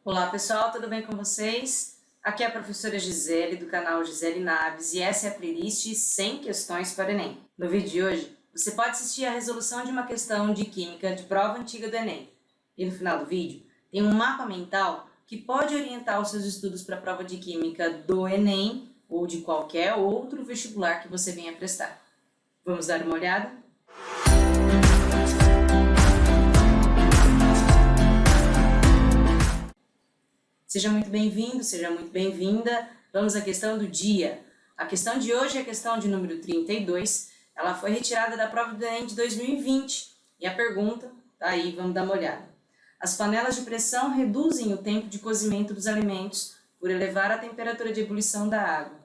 Olá pessoal, tudo bem com vocês? Aqui é a professora Gisele do canal Gisele Naves e essa é a playlist 100 questões para o Enem. No vídeo de hoje, você pode assistir a resolução de uma questão de química de prova antiga do Enem. E no final do vídeo, tem um mapa mental que pode orientar os seus estudos para a prova de química do Enem ou de qualquer outro vestibular que você venha prestar. Vamos dar uma olhada? Seja muito bem-vindo, seja muito bem-vinda. Vamos à questão do dia. A questão de hoje é a questão de número 32. Ela foi retirada da prova do Enem de 2020. E a pergunta, tá aí, vamos dar uma olhada. As panelas de pressão reduzem o tempo de cozimento dos alimentos por elevar a temperatura de ebulição da água.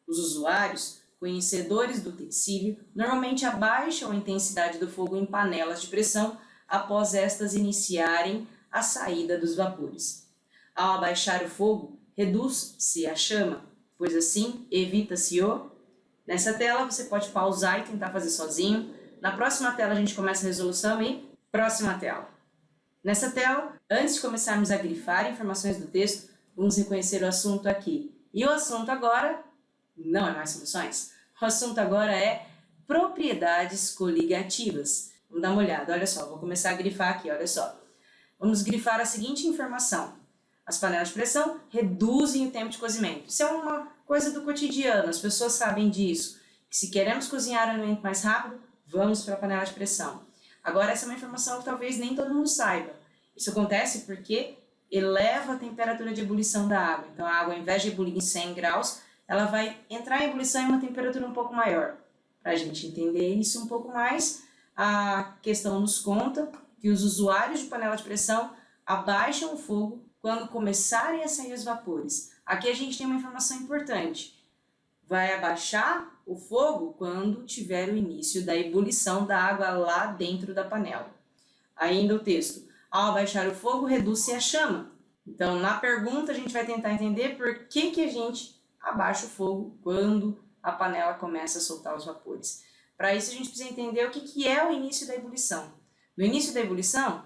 Os usuários, conhecedores do utensílio, normalmente abaixam a intensidade do fogo em panelas de pressão após estas iniciarem a saída dos vapores. Ao abaixar o fogo, reduz-se a chama, pois assim evita-se o... Nessa tela você pode pausar e tentar fazer sozinho. Na próxima tela a gente começa a resolução e próxima tela. Nessa tela, antes de começarmos a grifar informações do texto, vamos reconhecer o assunto aqui. E o assunto agora não é mais soluções. O assunto agora é propriedades coligativas. Vamos dar uma olhada, olha só, vou começar a grifar aqui, olha só. Vamos grifar a seguinte informação. As panelas de pressão reduzem o tempo de cozimento. Isso é uma coisa do cotidiano, as pessoas sabem disso. Que se queremos cozinhar o alimento mais rápido, vamos para a panela de pressão. Agora, essa é uma informação que talvez nem todo mundo saiba. Isso acontece porque eleva a temperatura de ebulição da água. Então, a água, ao invés de ebulir em 100 graus, ela vai entrar em ebulição em uma temperatura um pouco maior. Para a gente entender isso um pouco mais, a questão nos conta que os usuários de panela de pressão abaixam o fogo quando começarem a sair os vapores. Aqui a gente tem uma informação importante. Vai abaixar o fogo quando tiver o início da ebulição da água lá dentro da panela. Ainda o texto. Ao abaixar o fogo, reduz-se a chama. Então, na pergunta, a gente vai tentar entender por que a gente abaixa o fogo quando a panela começa a soltar os vapores. Para isso, a gente precisa entender o que é o início da ebulição. No início da ebulição,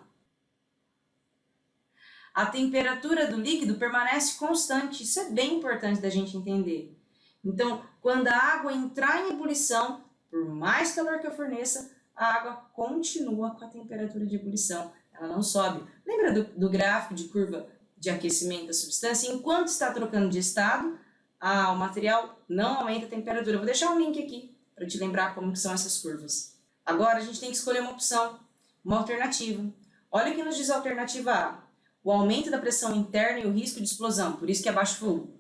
a temperatura do líquido permanece constante. Isso é bem importante da gente entender. Então, quando a água entrar em ebulição, por mais calor que eu forneça, a água continua com a temperatura de ebulição. Ela não sobe. Lembra do gráfico de curva de aquecimento da substância? Enquanto está trocando de estado, o material não aumenta a temperatura. Eu vou deixar um link aqui para te lembrar como que são essas curvas. Agora, a gente tem que escolher uma opção, uma alternativa. Olha o que nos diz a alternativa A. O aumento da pressão interna e o risco de explosão, por isso que abaixa o fogo.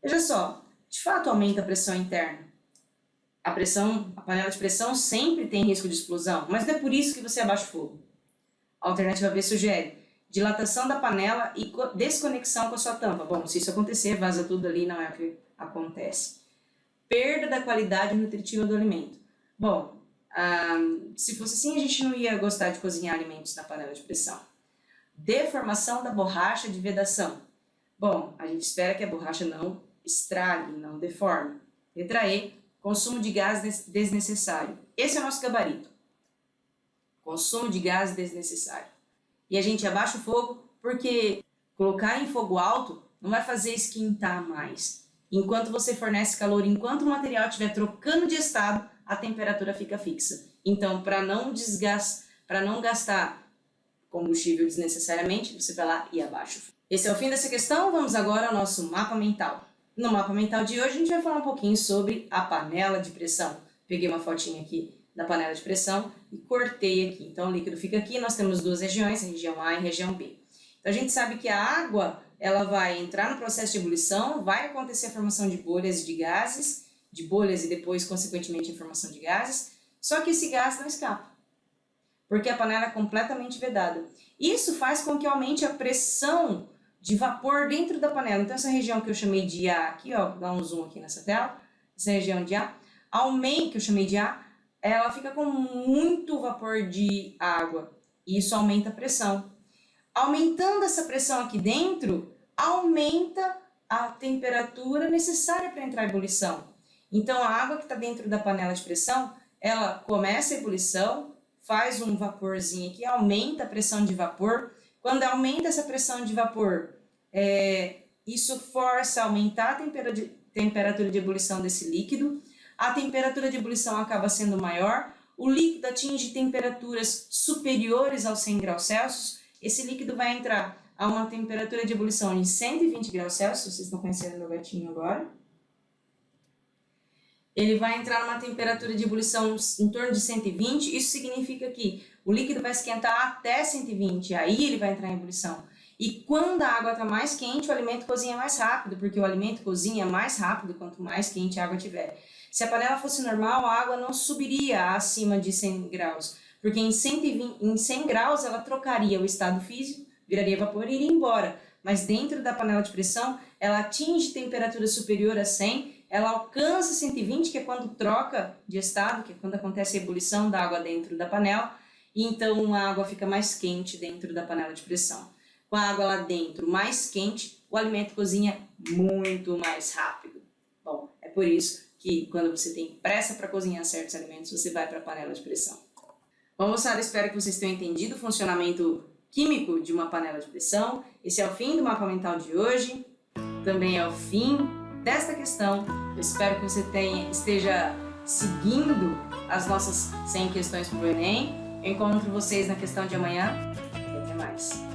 Veja só, de fato aumenta a pressão interna. A panela de pressão sempre tem risco de explosão, mas não é por isso que você abaixa o fogo. A alternativa B sugere dilatação da panela e desconexão com a sua tampa. Bom, se isso acontecer, vaza tudo ali, não é o que acontece. Perda da qualidade nutritiva do alimento. Bom, se fosse assim, a gente não ia gostar de cozinhar alimentos na panela de pressão. Deformação da borracha de vedação. Bom, a gente espera que a borracha não estrague, não deforme. Letra E, consumo de gás desnecessário. Esse é o nosso gabarito. Consumo de gás desnecessário. E a gente abaixa o fogo porque colocar em fogo alto não vai fazer esquentar mais. Enquanto você fornece calor, enquanto o material estiver trocando de estado, a temperatura fica fixa. Então, para não gastar combustível desnecessariamente, você vai lá e abaixa o fogo. Esse é o fim dessa questão, vamos agora ao nosso mapa mental. No mapa mental de hoje a gente vai falar um pouquinho sobre a panela de pressão. Peguei uma fotinha aqui da panela de pressão e cortei aqui. Então o líquido fica aqui, nós temos duas regiões, a região A e a região B. Então a gente sabe que a água, ela vai entrar no processo de ebulição, vai acontecer a formação de bolhas e de gases, de bolhas e depois, consequentemente, a formação de gases, só que esse gás não escapa, porque a panela é completamente vedada. Isso faz com que aumente a pressão de vapor dentro da panela. Então, essa região que eu chamei de A aqui, ó, vou dar um zoom aqui nessa tela, essa região de A, que eu chamei de A, ela fica com muito vapor de água, e isso aumenta a pressão. Aumentando essa pressão aqui dentro, aumenta a temperatura necessária para entrar em ebulição. Então, a água que está dentro da panela de pressão, ela começa a ebulição, faz um vaporzinho aqui, aumenta a pressão de vapor. Quando aumenta essa pressão de vapor, isso força a aumentar a temperatura de ebulição desse líquido, a temperatura de ebulição acaba sendo maior, o líquido atinge temperaturas superiores aos 100 graus Celsius, esse líquido vai entrar a uma temperatura de ebulição de 120 graus Celsius, vocês estão conhecendo meu gatinho agora. Ele vai entrar numa temperatura de ebulição em torno de 120, isso significa que o líquido vai esquentar até 120, aí ele vai entrar em ebulição. E quando a água está mais quente, o alimento cozinha mais rápido, porque o alimento cozinha mais rápido quanto mais quente a água tiver. Se a panela fosse normal, a água não subiria acima de 100 graus, porque em 100 graus ela trocaria o estado físico, viraria vapor e iria embora. Mas dentro da panela de pressão, ela atinge temperatura superior a 100, ela alcança 120, que é quando troca de estado, que é quando acontece a ebulição da água dentro da panela, e então a água fica mais quente dentro da panela de pressão. Com a água lá dentro mais quente, o alimento cozinha muito mais rápido. Bom, é por isso que quando você tem pressa para cozinhar certos alimentos, você vai para a panela de pressão. Bom, moçada, espero que vocês tenham entendido o funcionamento químico de uma panela de pressão. Esse é o fim do mapa mental de hoje. Também é o fim desta questão. Eu espero que você esteja seguindo as nossas 100 questões para o Enem. Eu encontro vocês na questão de amanhã e até mais.